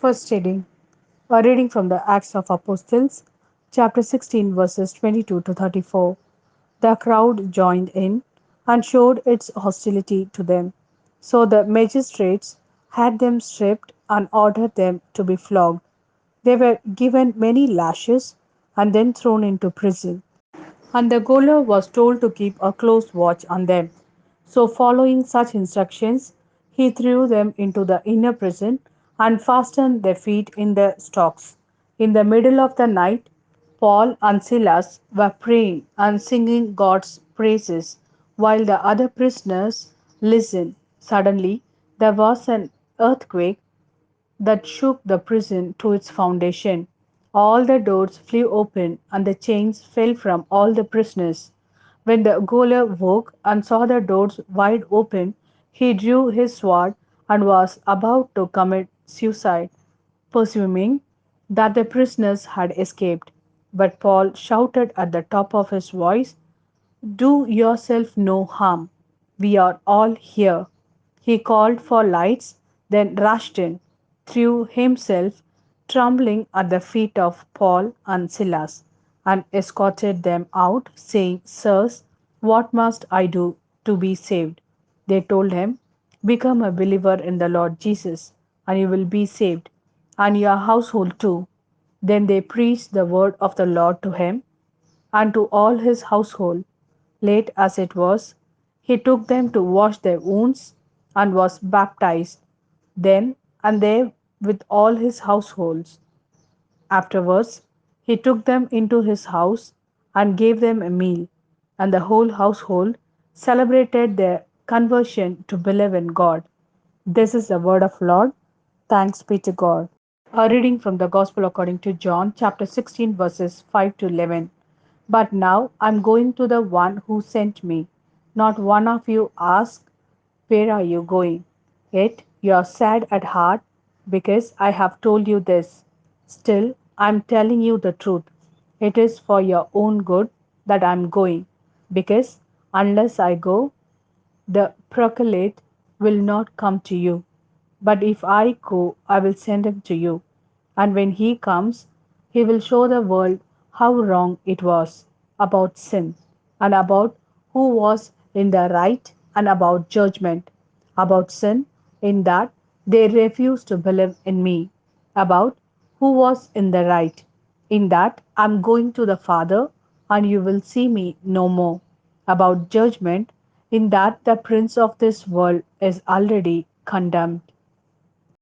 First reading. A reading from the Acts of Apostles, chapter 16, verses 22 to 34. The crowd joined in and showed its hostility to them. So the magistrates had them stripped and ordered them to be flogged. They were given many lashes and then thrown into prison. And the gaoler was told to keep a close watch on them. So, following such instructions, he threw them into the inner prison and fastened their feet in the stocks. In the middle of the night, Paul and Silas were praying and singing God's praises while the other prisoners listened. Suddenly, there was an earthquake that shook the prison to its foundation. All the doors flew open and the chains fell from all the prisoners. When the gaoler woke and saw the doors wide open, he drew his sword and was about to commit suicide, presuming that the prisoners had escaped. But Paul shouted at the top of his voice, "Do yourself no harm. We are all here." He called for lights, then rushed in, threw himself trembling at the feet of Paul and Silas, and escorted them out, saying, "Sirs, what must I do to be saved?" They told him, "Become a believer in the Lord Jesus, and you will be saved, and your household too." Then they preached the word of the Lord to him and to all his household. Late as it was, he took them to wash their wounds and was baptized then and there with all his households. Afterwards, he took them into his house and gave them a meal, and the whole household celebrated their conversion to believe in God. This is the word of Lord. Thanks be to God. A reading from the Gospel according to John, chapter 16, verses 5 to 11. But now I'm going to the one who sent me. Not one of you asked, 'Where are you going?' Yet you are sad at heart because I have told you this. Still, I'm telling you the truth. It is for your own good that I'm going, because unless I go, the Proclate will not come to you. But if I go, I will send him to you. And when he comes, he will show the world how wrong it was about sin, and about who was in the right, and about judgment. About sin, in that they refused to believe in me. About who was in the right, in that I'm going to the Father, and you will see me no more. About judgment, in that the prince of this world is already condemned.